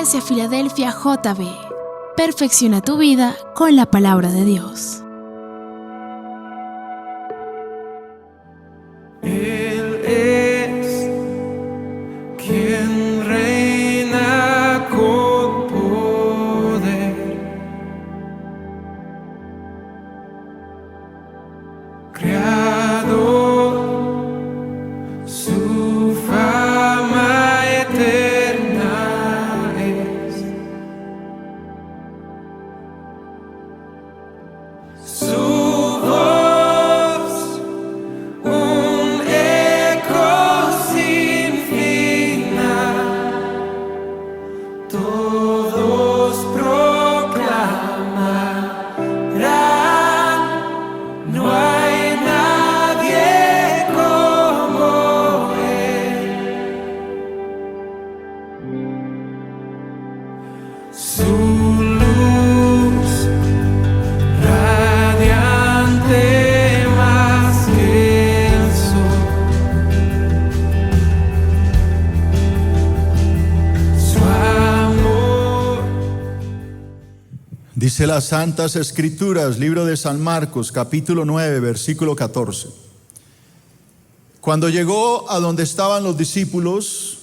Iglesia Filadelfia JB. Perfecciona tu vida con la palabra de Dios. Él es quien reina con poder, Creador, su fama eterna es. Su voz, un eco sin final, todos proclamarán, no hay nadie como Él. Su luz radiante más que el sol, su amor. Dice las Santas Escrituras, libro de San Marcos, capítulo 9, versículo 14. Cuando llegó a donde estaban los discípulos,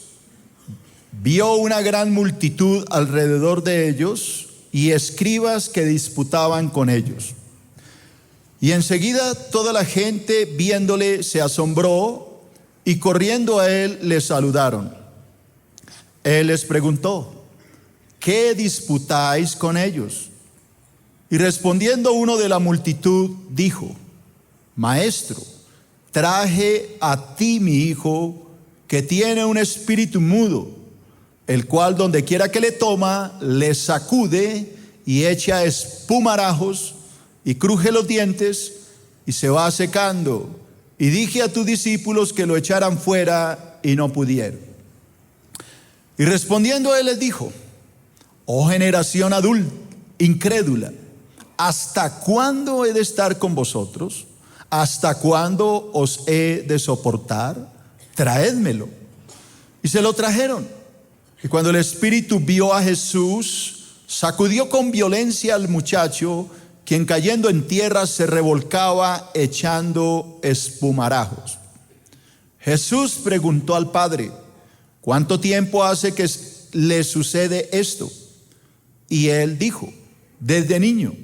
vio una gran multitud alrededor de ellos y escribas que disputaban con ellos. Y enseguida toda la gente viéndole se asombró y corriendo a él le saludaron. Él les preguntó: ¿qué disputáis con ellos? Y respondiendo uno de la multitud dijo: Maestro, traje a ti mi hijo, que tiene un espíritu mudo, el cual donde quiera que le toma, le sacude y echa espumarajos y cruje los dientes y se va secando. Y dije a tus discípulos que lo echaran fuera y no pudieron. Y respondiendo él les dijo: Oh generación adulta, incrédula, ¿hasta cuándo he de estar con vosotros? ¿Hasta cuándo os he de soportar? Traédmelo. Y se lo trajeron. Y cuando el espíritu vio a Jesús, sacudió con violencia al muchacho, quien cayendo en tierra se revolcaba echando espumarajos. Jesús preguntó al padre: ¿cuánto tiempo hace que le sucede esto? Y él dijo: desde niño.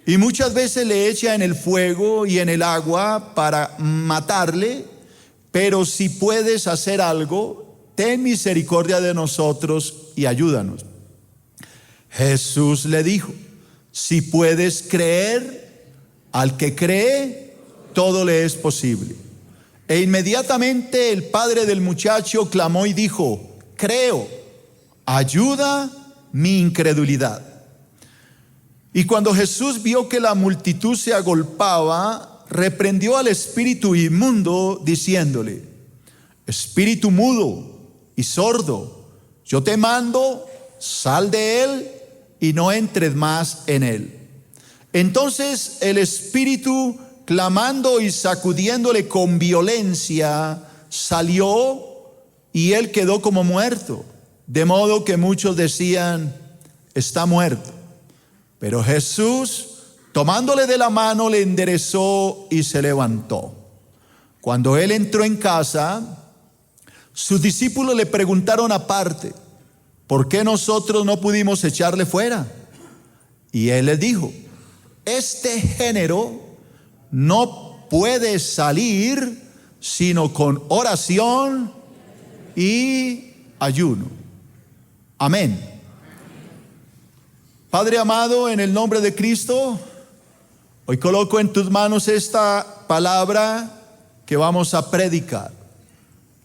Y muchas veces le echa en el fuego y en el agua para matarle, pero si puedes hacer algo, ten misericordia de nosotros y ayúdanos. Jesús le dijo: si puedes creer, al que cree, todo le es posible. E inmediatamente el padre del muchacho clamó y dijo: creo, ayuda mi incredulidad. Y cuando Jesús vio que la multitud se agolpaba, reprendió al espíritu inmundo, diciéndole: espíritu mudo y sordo, yo te mando, sal de él y no entres más en él. Entonces el espíritu, clamando y sacudiéndole con violencia, salió y él quedó como muerto, de modo que muchos decían: está muerto. Pero Jesús, tomándole de la mano, le enderezó y se levantó. Cuando él entró en casa, sus discípulos le preguntaron aparte: ¿por qué nosotros no pudimos echarle fuera? Y él les dijo: este género no puede salir sino con oración y ayuno. Amén. Padre amado, en el nombre de Cristo, hoy coloco en tus manos esta palabra que vamos a predicar.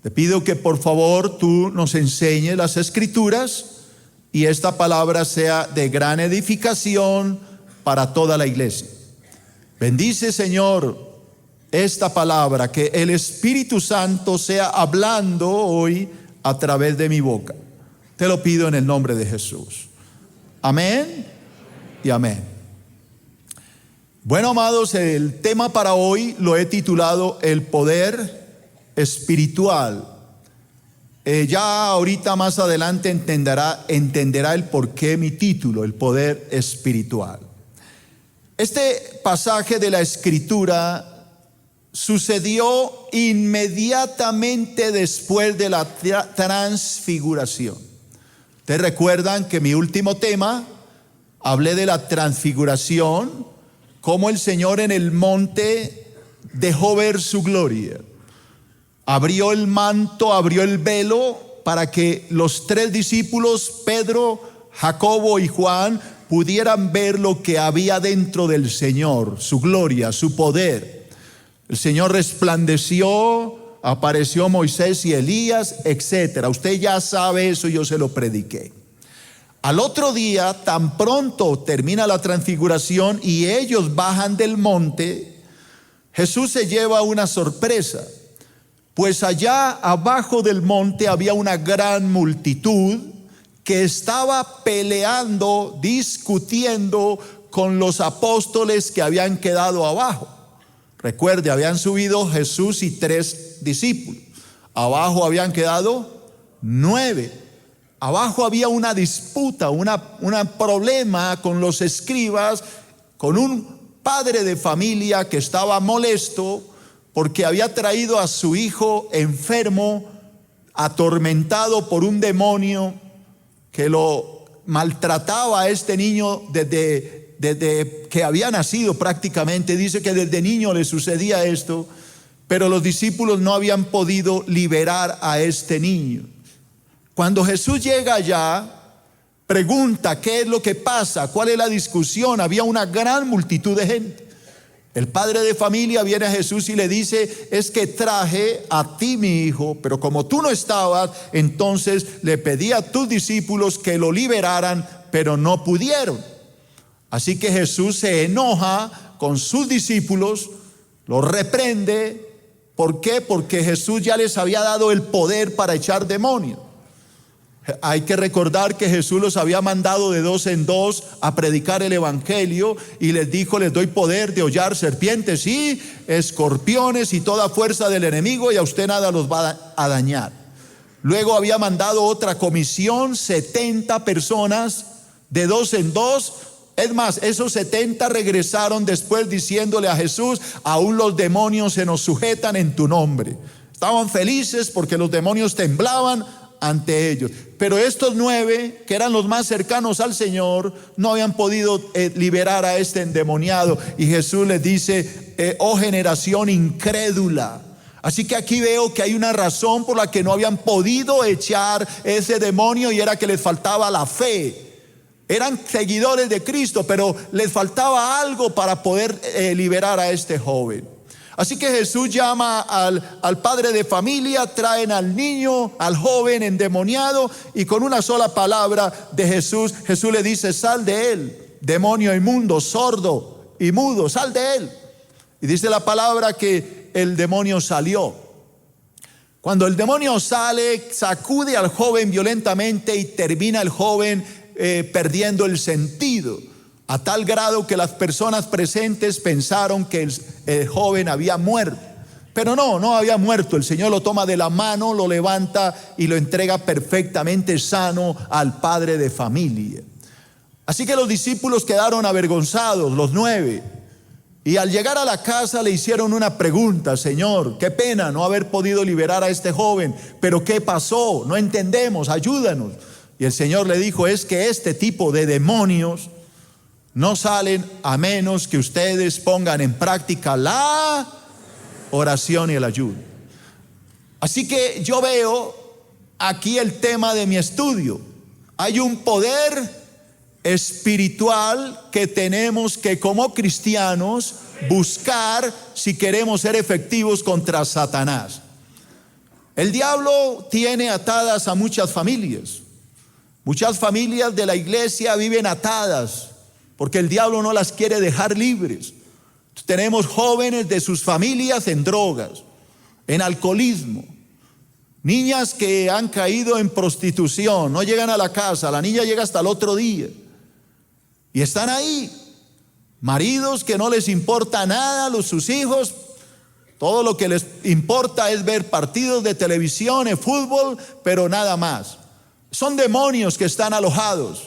Te pido que por favor tú nos enseñes las Escrituras y esta palabra sea de gran edificación para toda la iglesia. Bendice, Señor, esta palabra, que el Espíritu Santo sea hablando hoy a través de mi boca. Te lo pido en el nombre de Jesús. Amén y amén. Bueno, amados, el tema para hoy lo he titulado el poder espiritual. Ya ahorita más adelante entenderá el porqué mi título, el poder espiritual. Este pasaje de la Escritura sucedió inmediatamente después de la transfiguración. Ustedes recuerdan que mi último tema, hablé de la transfiguración, cómo el Señor en el monte dejó ver su gloria. Abrió el manto, abrió el velo para que los tres discípulos, Pedro, Jacobo y Juan, pudieran ver lo que había dentro del Señor, su gloria, su poder. El Señor resplandeció, apareció Moisés y Elías, etc. Usted ya sabe eso, yo se lo prediqué. Al otro día, tan pronto termina la transfiguración y ellos bajan del monte, Jesús se lleva una sorpresa. Pues allá abajo del monte había una gran multitud que estaba peleando, discutiendo con los apóstoles que habían quedado abajo. Recuerde, habían subido Jesús y 3 discípulos. Abajo habían quedado 9. Abajo había una disputa, un problema con los escribas, con un padre de familia que estaba molesto porque había traído a su hijo enfermo, atormentado por un demonio que lo maltrataba a este niño desde que había nacido prácticamente. Dice que desde niño le sucedía esto, pero los discípulos no habían podido liberar a este niño. Cuando Jesús llega allá, pregunta qué es lo que pasa, cuál es la discusión. Había una gran multitud de gente. El padre de familia viene a Jesús y le dice: es que traje a ti mi hijo, pero como tú no estabas, entonces le pedí a tus discípulos que lo liberaran, pero no pudieron. Así que Jesús se enoja con sus discípulos, los reprende. ¿Por qué? Porque Jesús ya les había dado el poder para echar demonios. Hay que recordar que Jesús los había mandado de 2 en 2 a predicar el evangelio y les dijo: les doy poder de hollar serpientes y escorpiones y toda fuerza del enemigo, y a usted nada los va a dañar. Luego había mandado otra comisión, 70 personas de 2 en 2. Es más, esos 70 regresaron después diciéndole a Jesús: aún los demonios se nos sujetan en tu nombre. Estaban felices porque los demonios temblaban ante ellos. Pero estos 9, que eran los más cercanos al Señor, no habían podido liberar a este endemoniado. Y Jesús les dice: oh generación incrédula. Así que aquí veo que hay una razón por la que no habían podido echar ese demonio, y era que les faltaba la fe. Eran seguidores de Cristo, pero les faltaba algo para poder liberar a este joven. Así que Jesús llama al padre de familia, traen al niño, al joven endemoniado, y con una sola palabra de Jesús le dice: sal de él, demonio inmundo, sordo y mudo, sal de él. Y dice la palabra que el demonio salió. Cuando el demonio sale, sacude al joven violentamente y termina el joven perdiendo el sentido, a tal grado que las personas presentes pensaron que el joven había muerto. Pero no había muerto. El Señor lo toma de la mano, lo levanta y lo entrega perfectamente sano al padre de familia. Así que los discípulos quedaron avergonzados, los 9. Y al llegar a la casa le hicieron una pregunta: Señor, qué pena no haber podido liberar a este joven, pero ¿qué pasó? No entendemos, ayúdanos. Y el Señor le dijo: es que este tipo de demonios no salen a menos que ustedes pongan en práctica la oración y el ayuno. Así que yo veo aquí el tema de mi estudio. Hay un poder espiritual que tenemos que, como cristianos, buscar si queremos ser efectivos contra Satanás. El diablo tiene atadas a muchas familias. Muchas familias de la iglesia viven atadas porque el diablo no las quiere dejar libres. Tenemos jóvenes de sus familias en drogas, en alcoholismo, niñas que han caído en prostitución, no llegan a la casa, la niña llega hasta el otro día y están ahí. Maridos que no les importa nada sus hijos, Todo lo que les importa es ver partidos de televisión, fútbol, pero nada más. Son demonios que están alojados,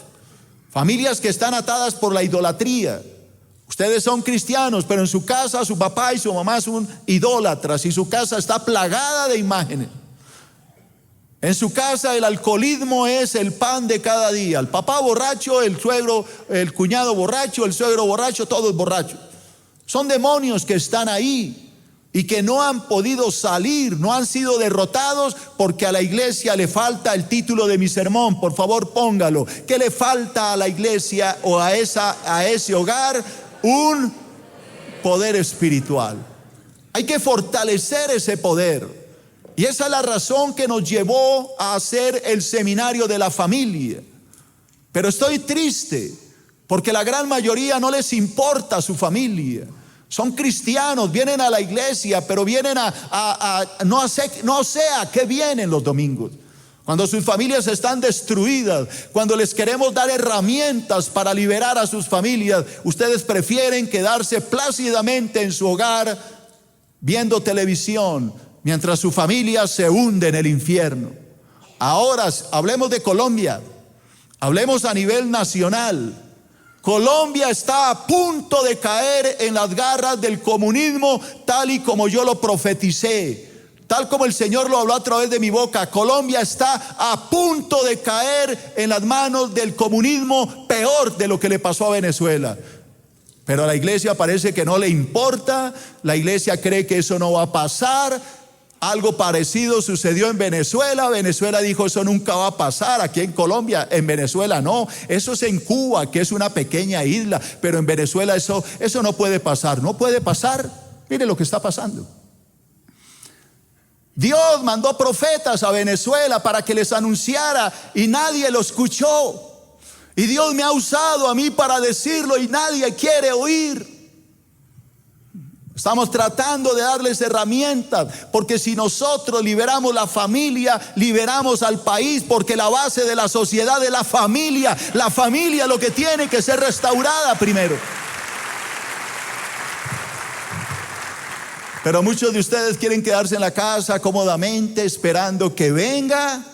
familias que están atadas por la idolatría. Ustedes son cristianos, pero en su casa su papá y su mamá son idólatras y su casa está plagada de imágenes. En su casa el alcoholismo es el pan de cada día. El papá borracho, el suegro, el cuñado borracho, el suegro borracho, todos borrachos. Son demonios que están ahí y que no han podido salir, no han sido derrotados, porque a la iglesia le falta el título de mi sermón. Por favor, póngalo. ¿Qué le falta a la iglesia o a ese hogar? Un poder espiritual. Hay que fortalecer ese poder. Y esa es la razón que nos llevó a hacer el seminario de la familia. Pero estoy triste porque la gran mayoría no les importa su familia. Son cristianos, vienen a la iglesia, pero vienen no sé a qué vienen los domingos. Cuando sus familias están destruidas, cuando les queremos dar herramientas para liberar a sus familias, ustedes prefieren quedarse plácidamente en su hogar viendo televisión, mientras su familia se hunde en el infierno. Ahora hablemos de Colombia, hablemos a nivel nacional. Colombia está a punto de caer en las garras del comunismo, tal y como yo lo profeticé, tal como el Señor lo habló a través de mi boca. Colombia está a punto de caer en las manos del comunismo, peor de lo que le pasó a Venezuela. Pero a la iglesia parece que no le importa. La iglesia cree que eso no va a pasar. Algo parecido sucedió en Venezuela. Venezuela dijo: eso nunca va a pasar. Aquí en Colombia, en Venezuela no. Eso es en Cuba, que es una pequeña isla, pero en Venezuela eso no puede pasar. No puede pasar. Mire lo que está pasando. Dios mandó profetas a Venezuela para que les anunciara y nadie lo escuchó. Y Dios me ha usado a mí para decirlo y nadie quiere oír. Estamos tratando de darles herramientas, porque si nosotros liberamos la familia, liberamos al país, porque la base de la sociedad es la familia. La familia es lo que tiene que ser restaurada primero. Pero muchos de ustedes quieren quedarse en la casa cómodamente, esperando que venga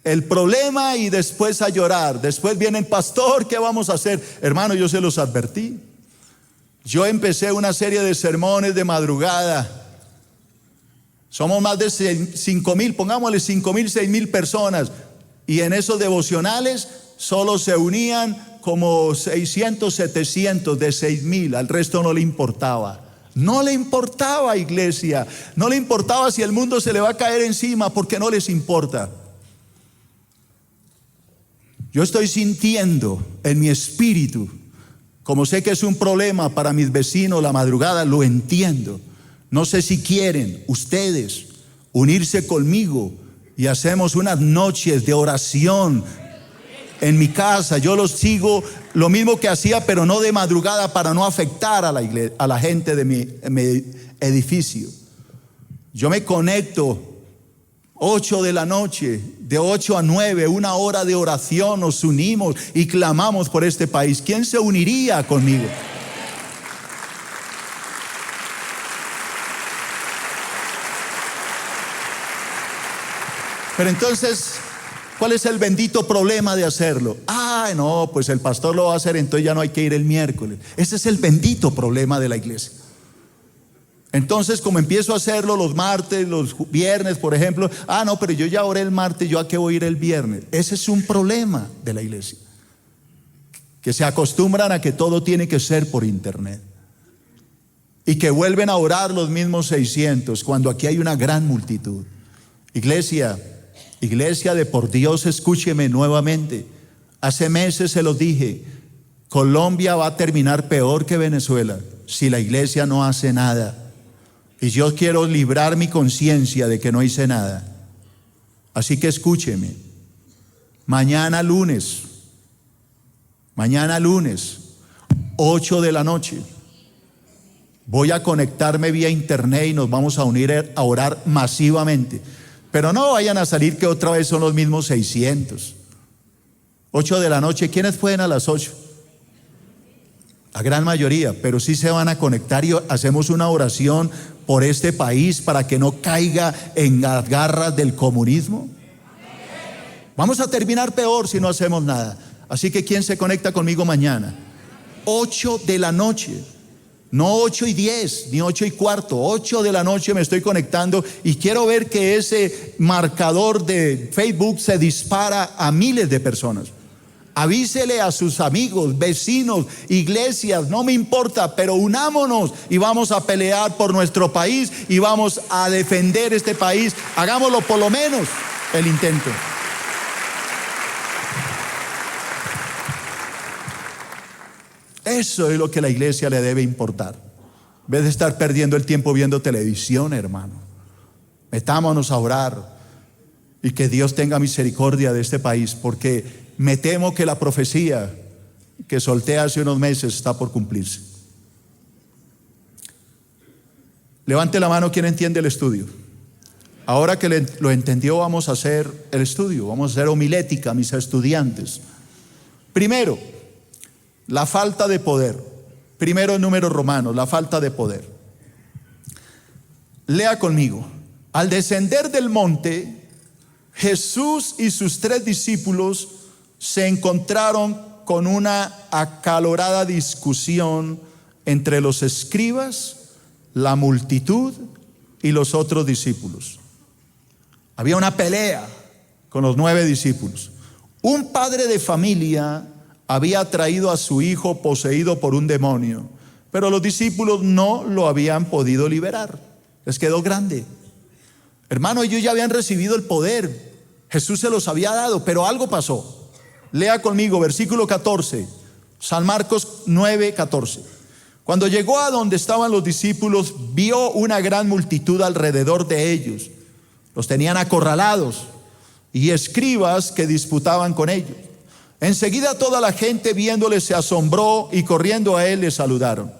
el problema y después a llorar. Después viene el pastor, ¿qué vamos a hacer? Hermano, yo se los advertí. Yo empecé una serie de sermones de madrugada. Somos más de 5,000, pongámosle 5,000, 6,000 personas. Y en esos devocionales solo se unían como 600, 700 de 6,000. Al resto no le importaba. No le importaba, iglesia. No le importaba si el mundo se le va a caer encima, porque no les importa. Yo estoy sintiendo en mi espíritu, como sé que es un problema para mis vecinos la madrugada, lo entiendo. No sé si quieren ustedes unirse conmigo y hacemos unas noches de oración en mi casa. Yo los sigo, lo mismo que hacía, pero no de madrugada, para no afectar a la iglesia, a la gente de mi edificio. Yo me conecto 8 de la noche, de 8 a 9, una hora de oración, nos unimos y clamamos por este país. ¿Quién se uniría conmigo? Pero entonces, ¿cuál es el bendito problema de hacerlo? No, pues el pastor lo va a hacer, entonces ya no hay que ir el miércoles. Ese es el bendito problema de la iglesia. Entonces, como empiezo a hacerlo los martes, los viernes, por ejemplo, no, pero yo ya oré el martes, ¿yo a qué voy a ir el viernes? Ese es un problema de la iglesia, que se acostumbran a que todo tiene que ser por internet y que vuelven a orar los mismos 600 cuando aquí hay una gran multitud. Iglesia de por Dios, escúcheme nuevamente. Hace meses se los dije: Colombia va a terminar peor que Venezuela si la iglesia no hace nada. Y yo quiero librar mi conciencia de que no hice nada. Así que escúcheme. Mañana lunes, 8 de la noche, voy a conectarme vía internet y nos vamos a unir a orar masivamente. Pero no vayan a salir que otra vez son los mismos 600. 8 de la noche, ¿quiénes pueden a las 8? La gran mayoría, pero sí se van a conectar y hacemos una oración por este país para que no caiga en las garras del comunismo? Vamos a terminar peor si no hacemos nada. Así que ¿quién se conecta conmigo mañana? 8 de la noche. No 8:10, ni 8:15, 8 de la noche me estoy conectando y quiero ver que ese marcador de Facebook se dispara a miles de personas. Avísele a sus amigos, vecinos, iglesias, no me importa, pero unámonos y vamos a pelear por nuestro país y vamos a defender este país. Hagámoslo por lo menos el intento. Eso es lo que a la iglesia le debe importar. En vez de estar perdiendo el tiempo viendo televisión, hermano, metámonos a orar y que Dios tenga misericordia de este país, porque me temo que la profecía que solté hace unos meses está por cumplirse. Levante la mano quien entiende el estudio. Ahora que lo entendió, vamos a hacer el estudio, vamos a hacer homilética, mis estudiantes. Primero, la falta de poder. Primero en Números Romanos, la falta de poder. Lea conmigo. Al descender del monte, Jesús y sus 3 discípulos se encontraron con una acalorada discusión entre los escribas, la multitud y los otros discípulos. Había una pelea con los 9 discípulos. Un padre de familia había traído a su hijo poseído por un demonio, pero los discípulos no lo habían podido liberar. Les quedó grande. Hermano, ellos ya habían recibido el poder. Jesús se los había dado, pero algo pasó. Lea conmigo, versículo 14, San Marcos 9:14. Cuando llegó a donde estaban los discípulos, vio una gran multitud alrededor de ellos. Los tenían acorralados y escribas que disputaban con ellos. Enseguida toda la gente viéndole se asombró y corriendo a él le saludaron.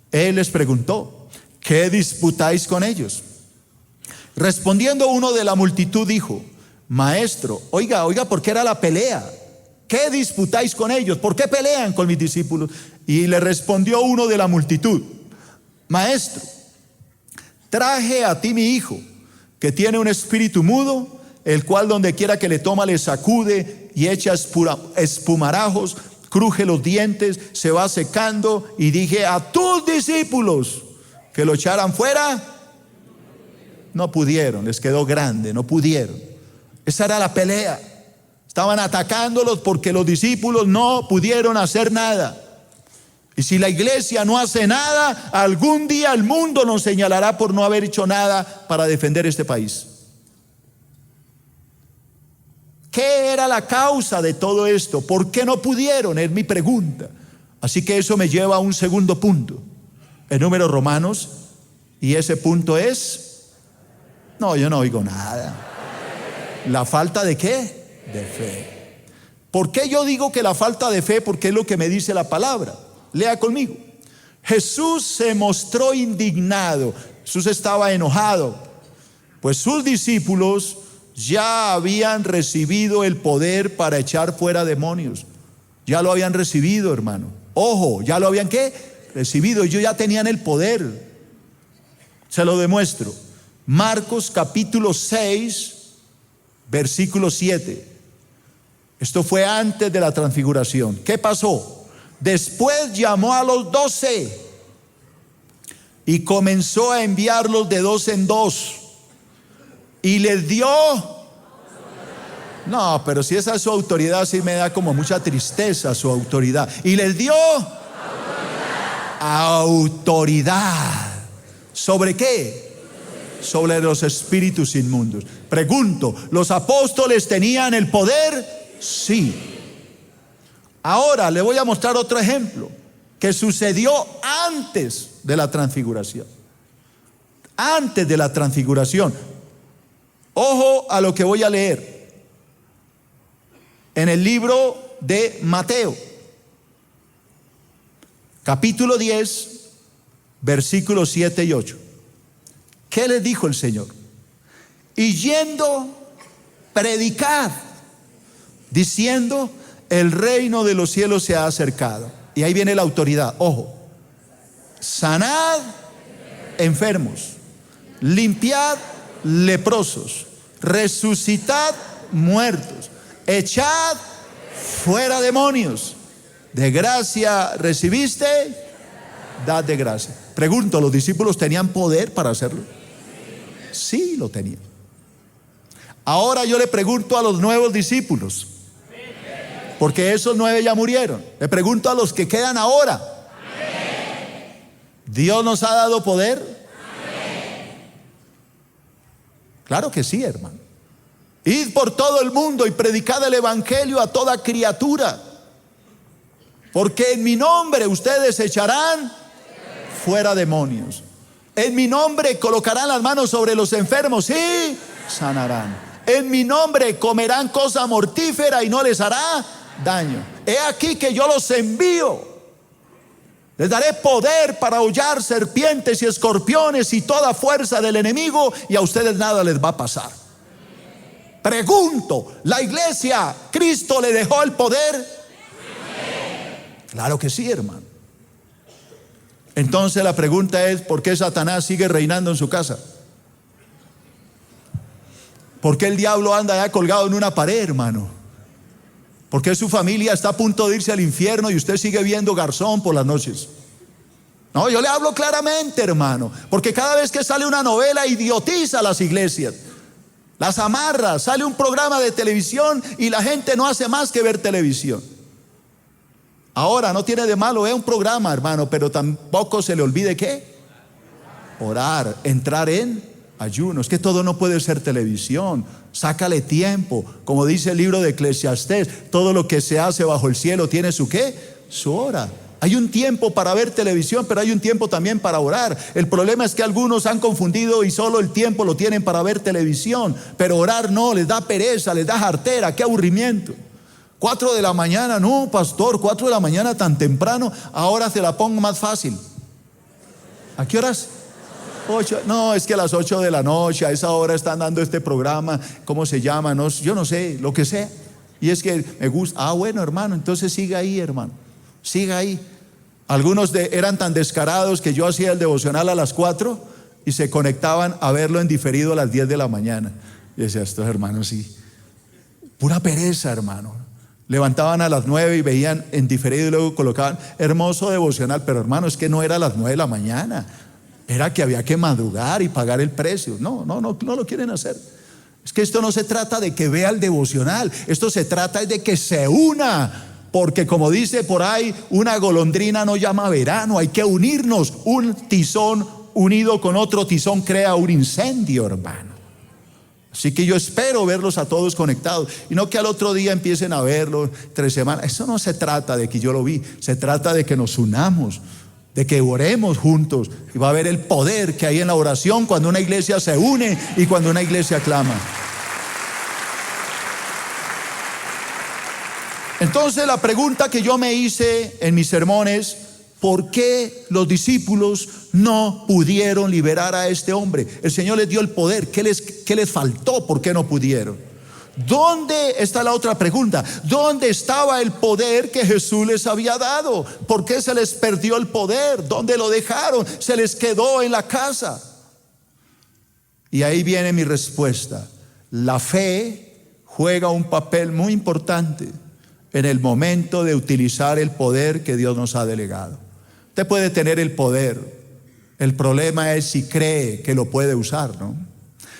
Él les preguntó: ¿qué disputáis con ellos? Respondiendo uno de la multitud dijo: Maestro, oiga, ¿por qué era la pelea? ¿Qué disputáis con ellos? ¿Por qué pelean con mis discípulos? Y le respondió uno de la multitud: Maestro, traje a ti mi hijo, que tiene un espíritu mudo, el cual donde quiera que le toma le sacude y echa espumarajos, cruje los dientes, se va secando. Y dije a tus discípulos que lo echaran fuera. No pudieron, les quedó grande, no pudieron. Esa era la pelea. Estaban atacándolos porque los discípulos no pudieron hacer nada. Y si la iglesia no hace nada, algún día el mundo nos señalará por no haber hecho nada para defender este país. ¿Qué era la causa de todo esto? ¿Por qué no pudieron? Es mi pregunta. Así que eso me lleva a un segundo punto en Números Romanos, y ese punto es: no, yo no oigo nada. ¿La falta de qué? De fe. ¿Por qué yo digo que la falta de fe? Porque es lo que me dice la palabra. Lea conmigo. Jesús se mostró indignado. Jesús estaba enojado, pues sus discípulos ya habían recibido el poder para echar fuera demonios. Ya lo habían recibido, hermano. Ojo, ya lo habían ¿qué? Recibido. Ellos ya tenían el poder. Se lo demuestro. Marcos capítulo 6, versículo 7. Esto fue antes de la transfiguración. ¿Qué pasó? Después llamó a los 12 y comenzó a enviarlos de 2 en 2. Y les dio. No, pero si esa es su autoridad, sí me da como mucha tristeza su autoridad. Y les dio autoridad. ¿Sobre qué? Sobre los espíritus inmundos. Pregunto, ¿los apóstoles tenían el poder? Sí. Ahora le voy a mostrar otro ejemplo que sucedió antes de la transfiguración. Antes de la transfiguración. Ojo a lo que voy a leer en el libro de Mateo, capítulo 10, versículos 7 y 8. ¿Qué les dijo el Señor? Y yendo, predicad, diciendo: el reino de los cielos se ha acercado. Y ahí viene la autoridad. Ojo. Sanad enfermos, limpiad leprosos, resucitad muertos, echad fuera demonios. De gracia recibiste, dad de gracia. Pregunto, ¿los discípulos tenían poder para hacerlo? Sí, lo tenían. Ahora yo le pregunto a los nuevos discípulos, porque esos 9 ya murieron. Le pregunto a los que quedan ahora, ¿Dios nos ha dado poder? Claro que sí, hermano. Id por todo el mundo y predicad el evangelio a toda criatura, porque en mi nombre ustedes echarán fuera demonios. En mi nombre colocarán las manos sobre los enfermos y sanarán. En mi nombre comerán cosa mortífera y no les hará daño. He aquí que yo los envío. Les daré poder para hollar serpientes y escorpiones y toda fuerza del enemigo, y a ustedes nada les va a pasar. Pregunto, ¿la iglesia, Cristo le dejó el poder? Claro que sí, hermano. Entonces la pregunta es, ¿por qué Satanás sigue reinando en su casa? ¿Por qué el diablo anda ya colgado en una pared, hermano? ¿Por qué su familia está a punto de irse al infierno y usted sigue viendo Garzón por las noches? No, yo le hablo claramente, hermano, porque cada vez que sale una novela idiotiza a las iglesias, las amarra. Sale un programa de televisión y la gente no hace más que ver televisión. Ahora, no tiene de malo, es un programa, hermano, pero tampoco se le olvide ¿qué? Orar, entrar en ayuno. Es que todo no puede ser televisión. Sácale tiempo. Como dice el libro de Eclesiastés, todo lo que se hace bajo el cielo tiene su ¿qué? Su hora. Hay un tiempo para ver televisión, pero hay un tiempo también para orar. El problema es que algunos han confundido y solo el tiempo lo tienen para ver televisión, pero orar no, les da pereza, les da jartera, qué aburrimiento. 4 de la mañana, no, pastor, 4 de la mañana tan temprano. Ahora se la pongo más fácil. ¿A qué horas? 8. No, es que a las 8 de la noche, a esa hora están dando este programa. ¿Cómo se llama? No, yo no sé, lo que sea. Y es que me gusta. Ah, bueno, hermano, entonces siga ahí, hermano. Siga ahí. Algunos eran tan descarados que yo hacía el devocional a las 4 y se conectaban a verlo en diferido a las 10 de la mañana. Y decía, estos hermanos sí, pura pereza, hermano. Levantaban a las 9 y veían en diferido y luego colocaban hermoso devocional. Pero hermano, es que no era a las 9 de la mañana, era que había que madrugar y pagar el precio. No lo quieren hacer. Es que esto no se trata de que vea el devocional, esto se trata de que se una. Porque como dice por ahí, una golondrina no llama verano, hay que unirnos. Un tizón unido con otro tizón crea un incendio, hermano. Así que yo espero verlos a todos conectados y no que al otro día empiecen a verlo 3 semanas. Eso no se trata de que yo lo vi, se trata de que nos unamos, de que oremos juntos. Y va a haber el poder que hay en la oración cuando una iglesia se une y cuando una iglesia clama. Entonces la pregunta que yo me hice en mis sermones, ¿por qué los discípulos no pudieron liberar a este hombre? El Señor les dio el poder. ¿Qué les faltó? ¿Por qué no pudieron? ¿Dónde está la otra pregunta? ¿Dónde estaba el poder que Jesús les había dado? ¿Por qué se les perdió el poder? ¿Dónde lo dejaron? Se les quedó en la casa. Y ahí viene mi respuesta. La fe juega un papel muy importante en el momento de utilizar el poder que Dios nos ha delegado. Usted puede tener el poder, el problema es si cree que lo puede usar, ¿no?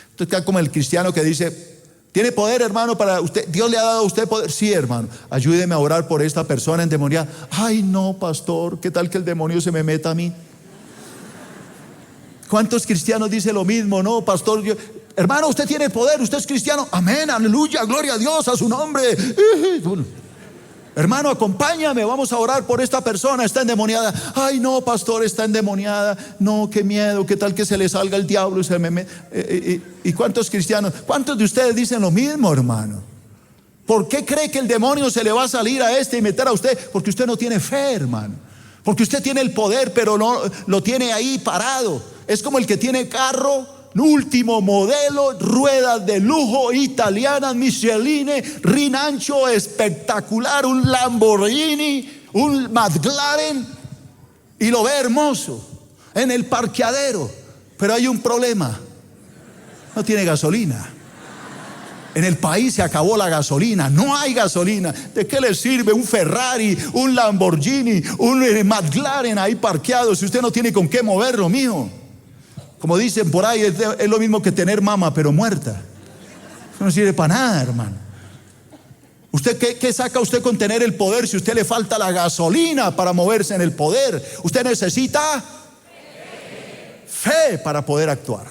Entonces está como el cristiano que dice, ¿tiene poder, hermano, para usted? ¿Dios le ha dado a usted poder? Sí, hermano, ayúdeme a orar por esta persona endemoniada. Ay, no, pastor, ¿qué tal que el demonio se me meta a mí? ¿Cuántos cristianos dicen lo mismo? No, pastor, hermano, usted tiene poder, usted es cristiano. Amén, aleluya, gloria a Dios, a su nombre. Hermano, acompáñame, vamos a orar por esta persona, está endemoniada. Ay, no, pastor, está endemoniada. No, qué miedo, qué tal que se le salga el diablo y se me ¿Y cuántos cristianos, cuántos de ustedes dicen lo mismo, hermano? ¿Por qué cree que el demonio se le va a salir a este y meter a usted? Porque usted no tiene fe, hermano. Porque usted tiene el poder, pero no lo tiene ahí parado. Es como el que tiene carro último modelo, ruedas de lujo italianas, Michelin, rin ancho espectacular, un Lamborghini, un McLaren, y lo ve hermoso en el parqueadero. Pero hay un problema. No tiene gasolina. En el país se acabó la gasolina. No hay gasolina. ¿De qué le sirve un Ferrari, un Lamborghini, un McLaren ahí parqueado si usted no tiene con qué moverlo, mijo? Como dicen por ahí, es lo mismo que tener mama pero muerta. Eso no sirve para nada, hermano. ¿Usted qué saca usted con tener el poder si a usted le falta la gasolina para moverse en el poder? Usted necesita fe para poder actuar.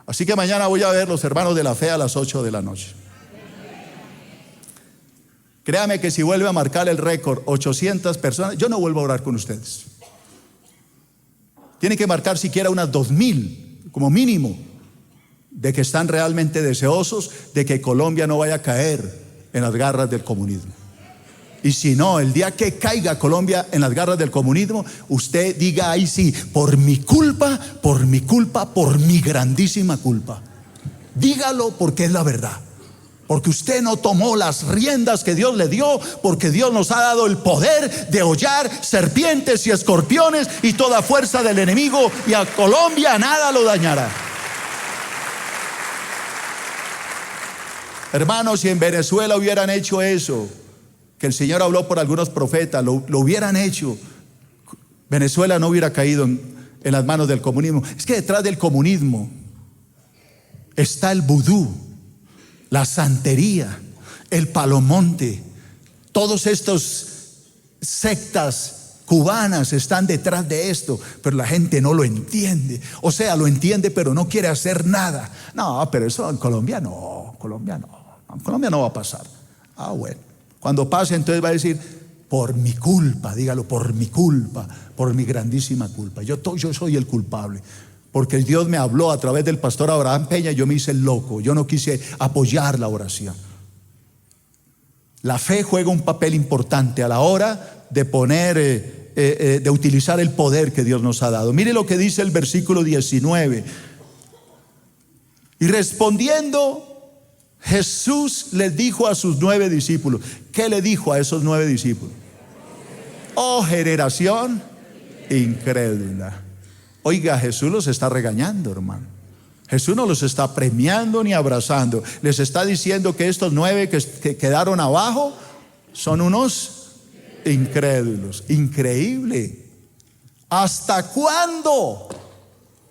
Así que mañana voy a ver los hermanos de la fe a las 8 de la noche. Créame que si vuelve a marcar el récord 800 personas, yo no vuelvo a orar con ustedes. Tiene que marcar siquiera unas 2000 como mínimo, de que están realmente deseosos de que Colombia no vaya a caer en las garras del comunismo. Y si no, el día que caiga Colombia en las garras del comunismo, usted diga ahí sí, por mi culpa, por mi grandísima culpa. Dígalo porque es la verdad. Porque usted no tomó las riendas que Dios le dio, porque Dios nos ha dado el poder de hollar serpientes y escorpiones y toda fuerza del enemigo, y a Colombia nada lo dañará. Hermanos, si en Venezuela hubieran hecho eso, que el Señor habló por algunos profetas, lo hubieran hecho, Venezuela no hubiera caído en las manos del comunismo. Es que detrás del comunismo está el vudú, la santería, el palomonte. Todos estos sectas cubanas están detrás de esto, pero la gente no lo entiende. O sea, lo entiende pero no quiere hacer nada. No, pero eso en Colombia no, en Colombia no va a pasar. Ah, bueno. Cuando pase, entonces va a decir, por mi culpa, dígalo, por mi culpa, por mi grandísima culpa. Yo soy el culpable, porque Dios me habló a través del pastor Abraham Peña y yo me hice el loco, yo no quise apoyar la oración. La fe juega un papel importante a la hora de de utilizar el poder que Dios nos ha dado. Mire lo que dice el versículo 19. Y respondiendo, Jesús les dijo a sus 9 discípulos. ¿Qué le dijo a esos 9 discípulos? Oh, generación incrédula. Oiga, Jesús los está regañando, hermano. Jesús no los está premiando ni abrazando. Les está diciendo que estos 9 que quedaron abajo son unos incrédulos. Increíble. ¿Hasta cuándo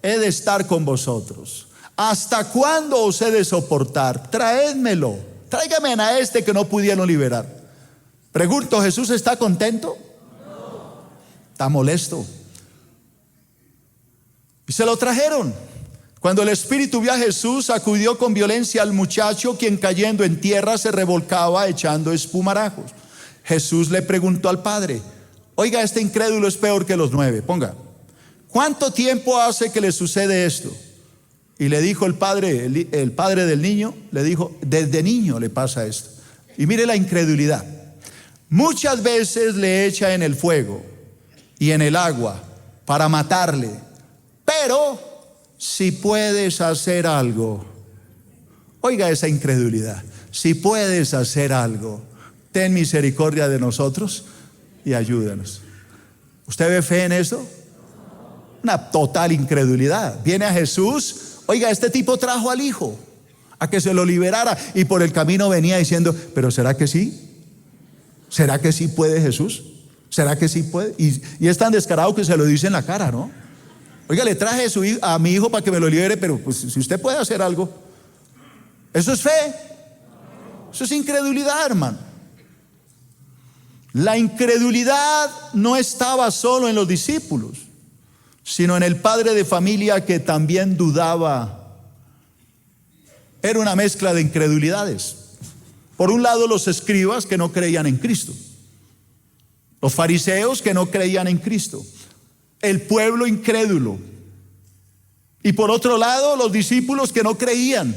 he de estar con vosotros? ¿Hasta cuándo os he de soportar? Traédmelo. Tráigame a este que no pudieron liberar. Pregunto, ¿Jesús está contento? No. Está molesto. Y se lo trajeron. Cuando el espíritu vio a Jesús, sacudió con violencia al muchacho, quien cayendo en tierra se revolcaba echando espumarajos. Jesús le preguntó al padre, oiga, este incrédulo es peor que los 9. Ponga, ¿cuánto tiempo hace que le sucede esto? Y le dijo el padre del niño, le dijo, desde niño le pasa esto. Y mire la incredulidad. Muchas veces le echa en el fuego y en el agua para matarle. Pero si puedes hacer algo, oiga esa incredulidad, si puedes hacer algo, ten misericordia de nosotros y ayúdanos. ¿Usted ve fe en eso? Una total incredulidad. Viene a Jesús. Oiga, este tipo trajo al hijo a que se lo liberara y por el camino venía diciendo, pero ¿será que sí? ¿Será que sí puede Jesús? ¿Será que sí puede? Y es tan descarado que se lo dice en la cara, ¿no? Oiga, le traje a mi hijo para que me lo libere, pero pues, si usted puede hacer algo. ¿Eso es fe? Eso es incredulidad, hermano. La incredulidad no estaba solo en los discípulos, sino en el padre de familia que también dudaba. Era una mezcla de incredulidades. Por un lado, los escribas que no creían en Cristo, los fariseos que no creían en Cristo, el pueblo incrédulo, y por otro lado, los discípulos que no creían,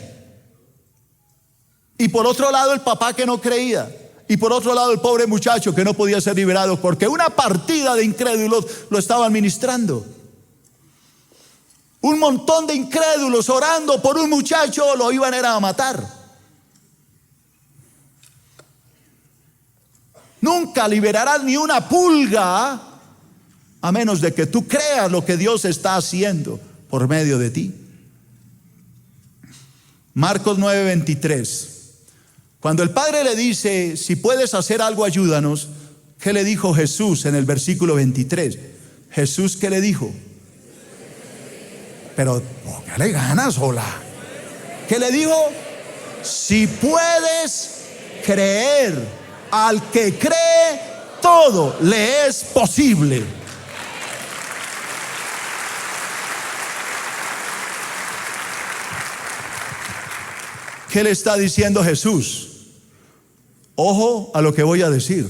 y por otro lado, el papá que no creía, y por otro lado, el pobre muchacho que no podía ser liberado porque una partida de incrédulos lo estaban ministrando. Un montón de incrédulos orando por un muchacho lo iban a matar. Nunca liberarás ni una pulga a menos de que tú creas lo que Dios está haciendo por medio de ti. Marcos 9:23. Cuando el Padre le dice, si puedes hacer algo, ayúdanos, ¿qué le dijo Jesús en el versículo 23? Jesús, ¿qué le dijo? Pero póngale ganas, hola. ¿Qué le dijo? Si puedes creer, al que cree, todo le es posible. ¿Qué le está diciendo Jesús? Ojo a lo que voy a decir.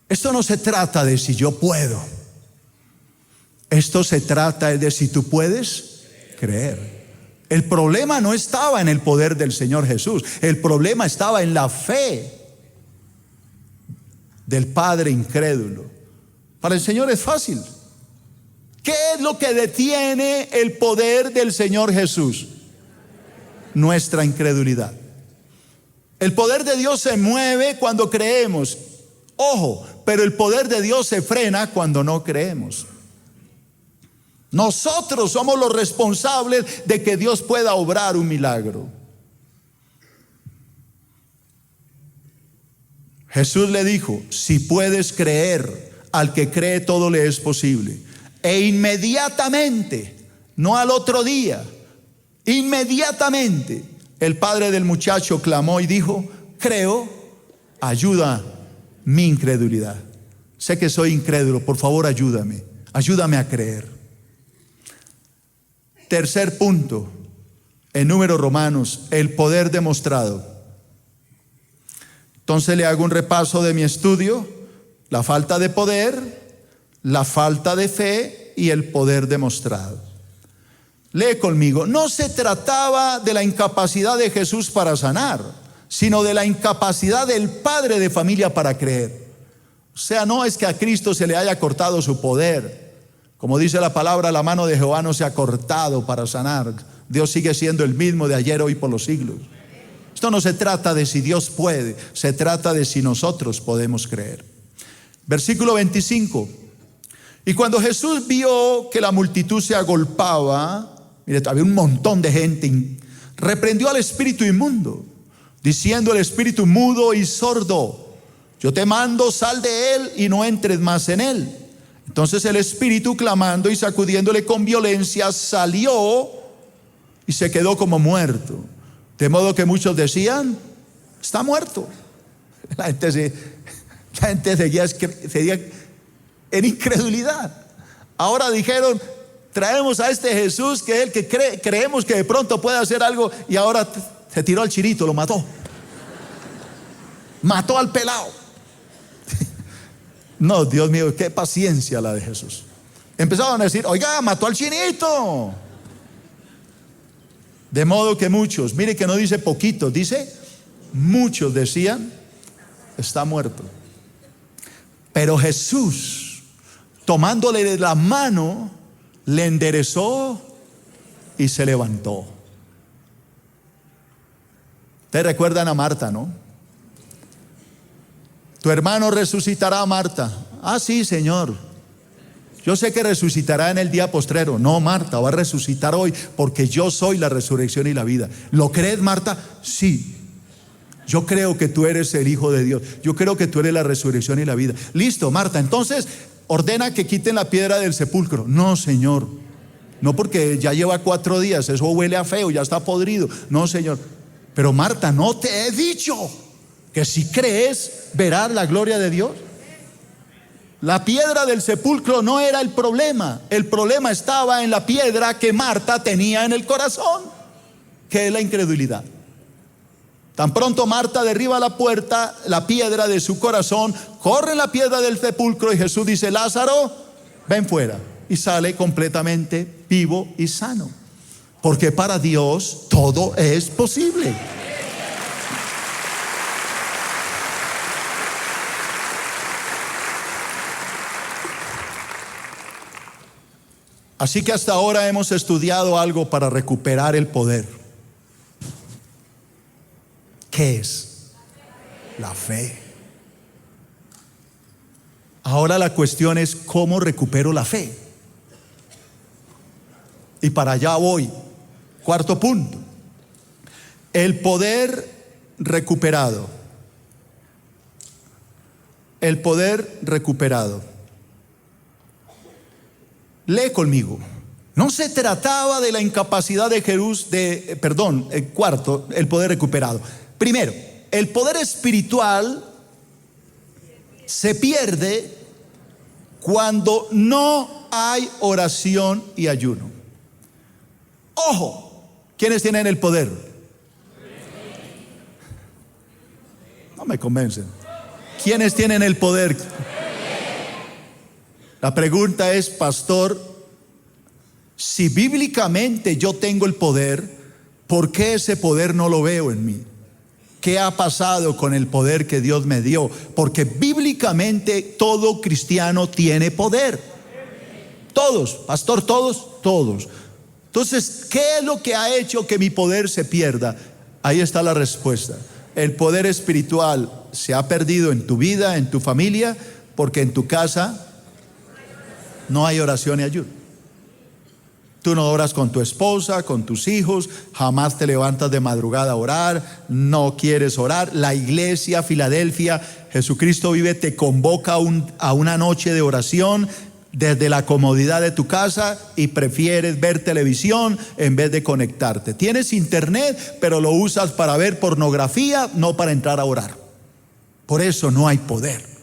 Esto no se trata de si yo puedo. Esto se trata de si tú puedes creer. El problema no estaba en el poder del Señor Jesús. El problema estaba en la fe del padre incrédulo. Para el Señor es fácil. ¿Qué es lo que detiene el poder del Señor Jesús? Nuestra incredulidad. El poder de Dios se mueve cuando creemos. Ojo, pero el poder de Dios se frena cuando no creemos. Nosotros somos los responsables de que Dios pueda obrar un milagro. Jesús le dijo, si puedes creer, al que cree todo le es posible. E inmediatamente, no al otro día, inmediatamente el padre del muchacho clamó y dijo, creo, ayuda mi incredulidad. Sé que soy incrédulo, por favor ayúdame a creer. Tercer punto, en Números Romanos, el poder demostrado. Entonces le hago un repaso de mi estudio: la falta de poder, la falta de fe y el poder demostrado. Lee conmigo. No se trataba de la incapacidad de Jesús para sanar, sino de la incapacidad del padre de familia para creer. O sea, no es que a Cristo se le haya cortado su poder. Como dice la palabra, la mano de Jehová no se ha cortado para sanar. Dios sigue siendo el mismo de ayer, hoy, por los siglos. Esto no se trata de si Dios puede, se trata de si nosotros podemos creer. Versículo 25. Y cuando Jesús vio que la multitud se agolpaba, mire, había un montón de gente, reprendió al espíritu inmundo, diciendo al espíritu mudo y sordo, yo te mando, sal de él y no entres más en él. Entonces el espíritu, clamando y sacudiéndole con violencia, salió y se quedó como muerto. De modo que muchos decían, está muerto. La gente seguía en incredulidad. Ahora dijeron, traemos a este Jesús que es el que creemos que de pronto puede hacer algo, y ahora se tiró al chirito, lo mató. Mató al pelado. No, Dios mío, qué paciencia la de Jesús. Empezaron a decir, oiga, mató al chinito. De modo que muchos, mire que no dice poquitos, dice muchos decían, está muerto. Pero Jesús, tomándole de la mano, le enderezó y se levantó. Ustedes recuerdan a Marta, ¿no? Tu hermano resucitará, Marta. Ah, sí, Señor. Yo sé que resucitará en el día postrero. No, Marta, va a resucitar hoy, porque yo soy la resurrección y la vida. ¿Lo crees, Marta? Sí. Yo creo que tú eres el Hijo de Dios. Yo creo que tú eres la resurrección y la vida. Listo, Marta, entonces ordena que quiten la piedra del sepulcro. No, Señor. No, porque ya lleva 4 días. Eso huele a feo, ya está podrido. No, Señor. Pero Marta, ¿no te he dicho que si crees verás la gloria de Dios? La piedra del sepulcro no era el problema. El problema estaba en la piedra que Marta tenía en el corazón, que es la incredulidad. Tan pronto Marta derriba la puerta, la piedra de su corazón, corre la piedra del sepulcro y Jesús dice, Lázaro, ven fuera. Y sale completamente vivo y sano. Porque para Dios todo es posible. Así que hasta ahora hemos estudiado algo para recuperar el poder. ¿Qué es? La fe. Ahora la cuestión es, ¿cómo recupero la fe? Y para allá voy. Cuarto punto. El poder recuperado. El poder recuperado. Lee conmigo. No se trataba de la incapacidad de cuarto, el poder recuperado. Primero, el poder espiritual se pierde cuando no hay oración y ayuno. Ojo, ¿quiénes tienen el poder? No me convencen. ¿Quiénes tienen el poder? La pregunta es, pastor, si bíblicamente yo tengo el poder, ¿por qué ese poder no lo veo en mí? ¿Qué ha pasado con el poder que Dios me dio? Porque bíblicamente todo cristiano tiene poder. Todos, pastor, todos. Entonces, ¿qué es lo que ha hecho que mi poder se pierda? Ahí está la respuesta. El poder espiritual se ha perdido en tu vida, en tu familia, porque en tu casa no hay oración y ayuno. Tú no oras con tu esposa, con tus hijos, jamás te levantas de madrugada a orar, no quieres orar. La iglesia Filadelfia, Jesucristo vive, te convoca a una noche de oración desde la comodidad de tu casa y prefieres ver televisión en vez de conectarte. Tienes internet, pero lo usas para ver pornografía, no para entrar a orar. Por eso no hay poder.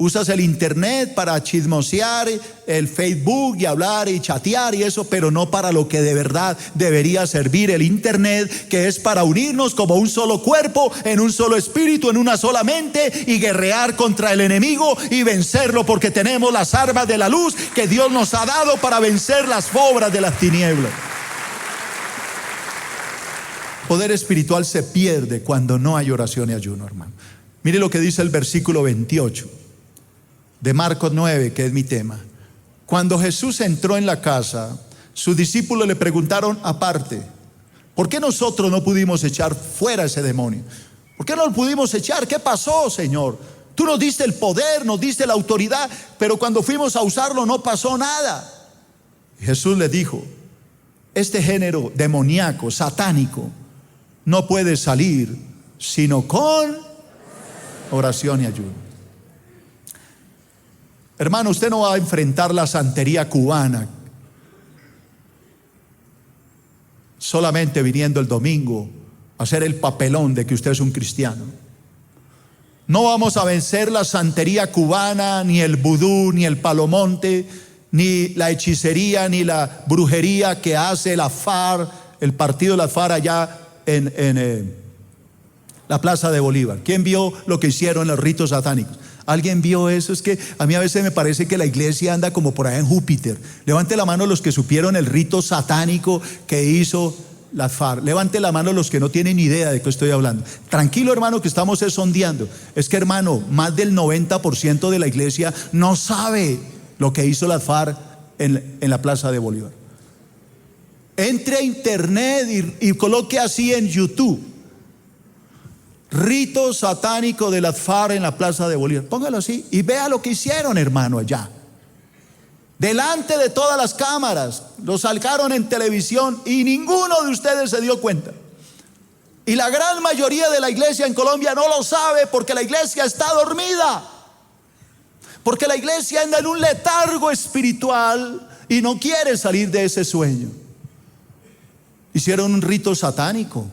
Usas el internet para chismosear, el Facebook y hablar y chatear y eso, pero no para lo que de verdad debería servir el internet, que es para unirnos como un solo cuerpo, en un solo espíritu, en una sola mente y guerrear contra el enemigo y vencerlo, porque tenemos las armas de la luz que Dios nos ha dado para vencer las obras de las tinieblas. Poder espiritual se pierde cuando no hay oración y ayuno, hermano. Mire lo que dice el versículo 28 de Marcos 9, que es mi tema. Cuando Jesús entró en la casa, sus discípulos le preguntaron aparte: ¿por qué nosotros no pudimos echar fuera ese demonio? ¿Por qué no lo pudimos echar? ¿Qué pasó, Señor? Tú nos diste el poder, nos diste la autoridad, pero cuando fuimos a usarlo no pasó nada. Y Jesús les dijo: este género demoníaco, satánico, no puede salir sino con oración y ayuno. Hermano, usted no va a enfrentar la santería cubana solamente viniendo el domingo a hacer el papelón de que usted es un cristiano. No vamos a vencer la santería cubana, ni el vudú, ni el palomonte, ni la hechicería, ni la brujería que hace la FARC, el partido de la FARC allá en la Plaza de Bolívar. ¿Quién vio lo que hicieron en los ritos satánicos? ¿Alguien vio eso? Es que a mí a veces me parece que la iglesia anda como por allá en Júpiter. Levante la mano los que supieron el rito satánico que hizo la FARC. Levante la mano los que no tienen ni idea de qué estoy hablando. Tranquilo, hermano, que estamos sondeando. Es que, hermano, más del 90% de la iglesia no sabe lo que hizo la FARC en la Plaza de Bolívar. Entre a internet y coloque así en YouTube: rito satánico de las FARC en la Plaza de Bolívar. Póngalo así y vea lo que hicieron, hermano, allá. Delante de todas las cámaras, lo sacaron en televisión y ninguno de ustedes se dio cuenta. Y la gran mayoría de la iglesia en Colombia no lo sabe, porque la iglesia está dormida. Porque la iglesia anda en un letargo espiritual y no quiere salir de ese sueño. Hicieron un rito satánico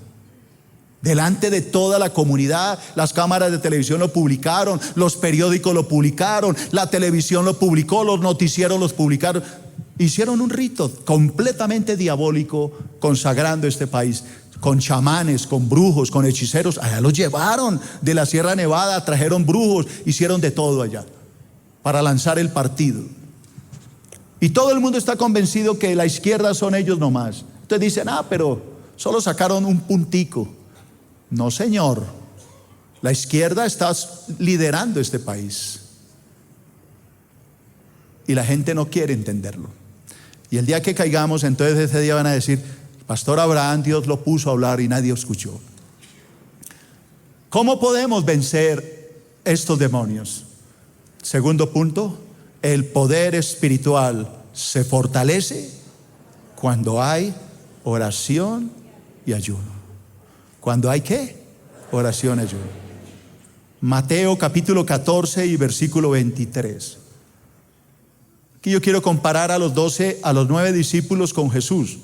delante de toda la comunidad. Las cámaras de televisión lo publicaron, los periódicos lo publicaron, la televisión lo publicó, los noticieros los publicaron. Hicieron un rito completamente diabólico, consagrando este país, con chamanes, con brujos, con hechiceros. Allá los llevaron de la Sierra Nevada, trajeron brujos, hicieron de todo allá para lanzar el partido. Y todo el mundo está convencido que la izquierda son ellos nomás. Ustedes dicen: pero solo sacaron un puntico. No, señor, la izquierda está liderando este país y la gente no quiere entenderlo. Y el día que caigamos, entonces ese día van a decir: Pastor Abraham, Dios lo puso a hablar y nadie escuchó. ¿Cómo podemos vencer estos demonios? Segundo punto: el poder espiritual se fortalece Cuando hay oración y ayuno. ¿Cuando hay qué? Oración y ayuno. Mateo capítulo 14 y versículo 23. Aquí yo quiero comparar a los 9 discípulos con Jesús.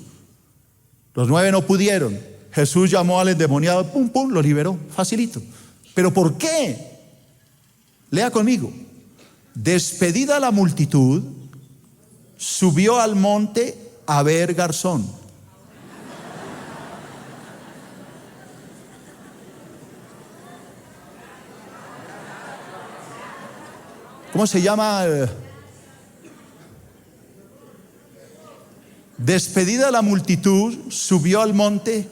Los 9 no pudieron. Jesús llamó al endemoniado, pum, pum, lo liberó, facilito. ¿Pero por qué? Lea conmigo. Despedida la multitud, subió al monte a ver Garzón. ¿Cómo se llama? Despedida la multitud, subió al monte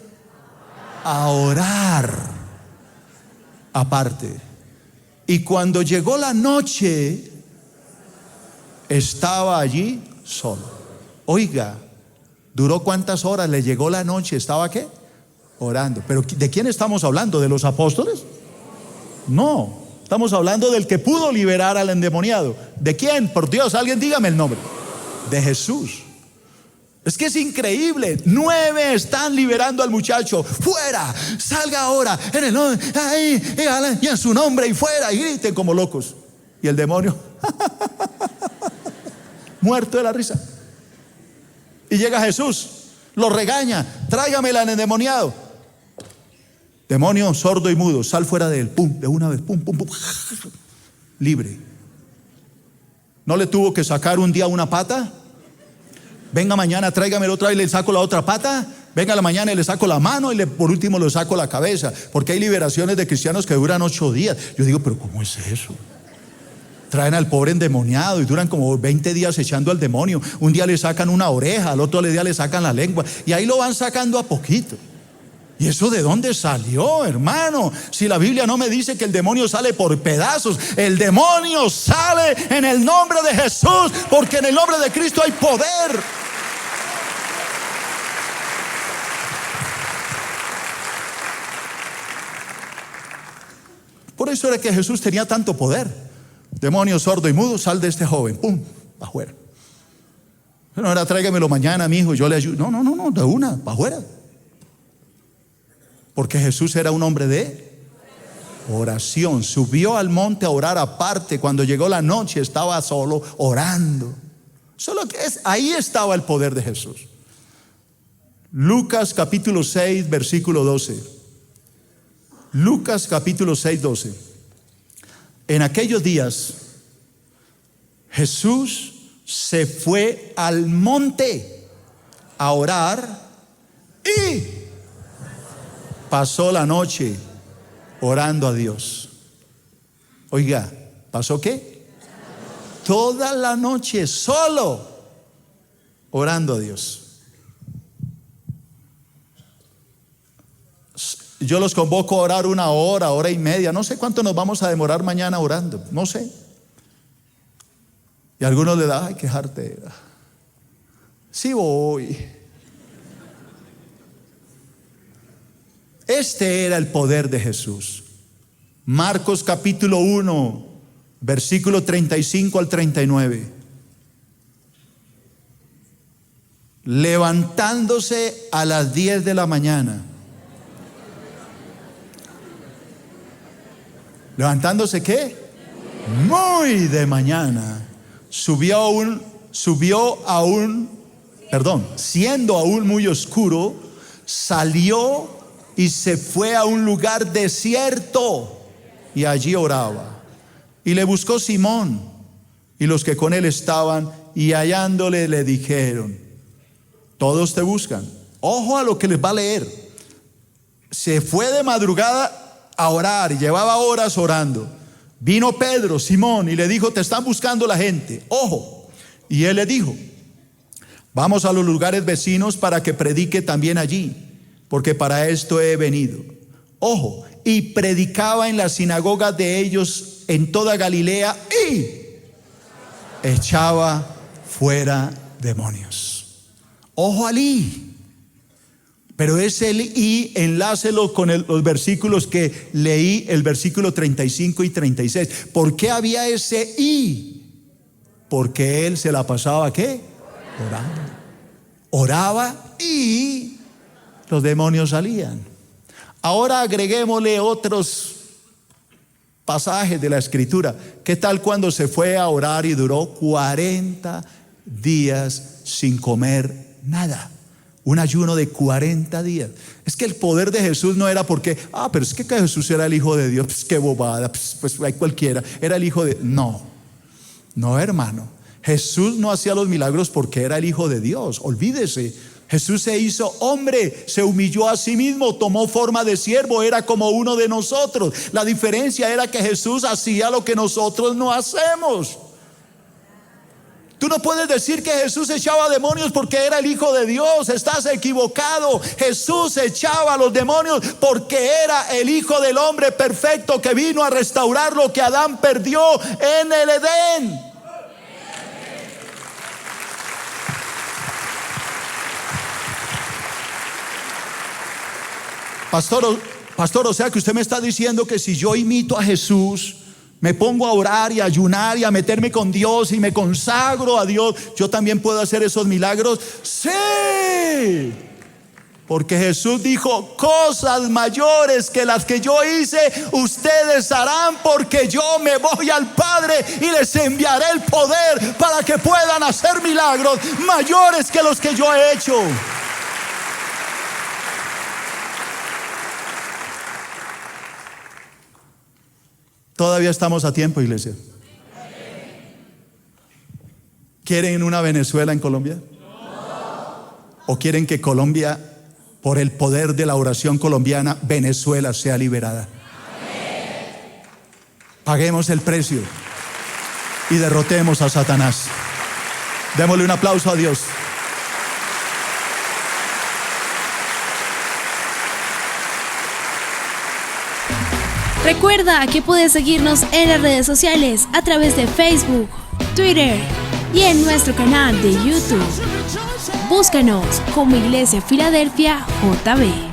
a orar aparte. Y cuando llegó la noche, estaba allí solo. Oiga, ¿duró cuántas horas? Le llegó la noche, ¿estaba qué? Orando. ¿Pero de quién estamos hablando? ¿De los apóstoles? No, estamos hablando del que pudo liberar al endemoniado. ¿De quién? Por Dios, alguien dígame el nombre. De Jesús. Es que es increíble. 9 están liberando al muchacho. Fuera, salga ahora en el nombre, y en su nombre y fuera, y griten como locos. Y el demonio muerto de la risa. Y llega Jesús, lo regaña, tráigame al endemoniado. Demonio sordo y mudo, sal fuera de él. Pum, de una vez, pum, pum, pum. Libre. ¿No le tuvo que sacar un día una pata? Venga mañana, tráigamelo otra vez y le saco la otra pata. Venga la mañana y le saco la mano y por último le saco la cabeza. Porque hay liberaciones de cristianos que duran 8 días. Yo digo, pero ¿cómo es eso? Traen al pobre endemoniado y duran como 20 días echando al demonio. Un día le sacan una oreja, al otro día le sacan la lengua. Y ahí lo van sacando a poquito. ¿Y eso de dónde salió, hermano? Si la Biblia no me dice que el demonio sale por pedazos. El demonio sale en el nombre de Jesús, porque en el nombre de Cristo hay poder. Por eso era que Jesús tenía tanto poder. Demonio sordo y mudo, sal de este joven. Pum, afuera. No era tráigamelo mañana, mi hijo, yo le ayudo. No, de una, para afuera. Porque Jesús era un hombre de oración. Subió al monte a orar aparte. Cuando llegó la noche estaba solo orando. Solo que ahí estaba el poder de Jesús. Lucas capítulo 6 versículo 12. Lucas capítulo 6, 12. En aquellos días Jesús se fue al monte a orar y pasó la noche orando a Dios. Oiga, ¿pasó qué? Toda la noche solo orando a Dios. Yo los convoco a orar 1 hora, hora y media. No sé cuánto nos vamos a demorar mañana orando. No sé. Y a algunos le da, ay, qué jartera. Sí voy. Este era el poder de Jesús. Marcos capítulo 1, versículo 35 al 39. Levantándose a las 10 de la mañana. ¿Levantándose qué? Muy de mañana. Siendo aún muy oscuro, salió y se fue a un lugar desierto y allí oraba. Y le buscó Simón y los que con él estaban, y hallándole le dijeron: todos te buscan. Ojo a lo que les va a leer. Se fue de madrugada a orar y llevaba horas orando. Vino Pedro, Simón, y le dijo: te están buscando la gente. Ojo. Y él le dijo: vamos a los lugares vecinos para que predique también allí, porque para esto he venido. Ojo. Y predicaba en las sinagogas de ellos en toda Galilea y echaba fuera demonios. Ojo al I. Pero ese I, enlácelo con los versículos que leí, el versículo 35 y 36. ¿Por qué había ese I? Porque él se la pasaba, ¿qué? Orando. oraba y los demonios salían. Ahora agreguémosle otros pasajes de la Escritura. ¿Qué tal cuando se fue a orar y duró 40 días sin comer nada? Un ayuno de 40 días. Es que el poder de Jesús no era porque, pero es que Jesús era el Hijo de Dios, pues qué bobada, pues hay cualquiera, era el Hijo de... No, hermano. Jesús no hacía los milagros porque era el Hijo de Dios, olvídese. Jesús se hizo hombre, se humilló a sí mismo, tomó forma de siervo, era como uno de nosotros. La diferencia era que Jesús hacía lo que nosotros no hacemos. Tú no puedes decir que Jesús echaba demonios porque era el Hijo de Dios. Estás equivocado. Jesús echaba a los demonios porque era el Hijo del hombre perfecto que vino a restaurar lo que Adán perdió en el Edén. Pastor, o sea que usted me está diciendo que si yo imito a Jesús, me pongo a orar y a ayunar y a meterme con Dios y me consagro a Dios, ¿yo también puedo hacer esos milagros? Sí, porque Jesús dijo: cosas mayores que las que yo hice, ustedes harán, porque yo me voy al Padre y les enviaré el poder para que puedan hacer milagros mayores que los que yo he hecho. Todavía estamos a tiempo, iglesia. ¿Quieren una Venezuela en Colombia? ¿O quieren que Colombia, por el poder de la oración colombiana, Venezuela sea liberada? Paguemos el precio y derrotemos a Satanás. Démosle un aplauso a Dios. Recuerda que puedes seguirnos en las redes sociales a través de Facebook, Twitter y en nuestro canal de YouTube. Búscanos como Iglesia Filadelfia JB.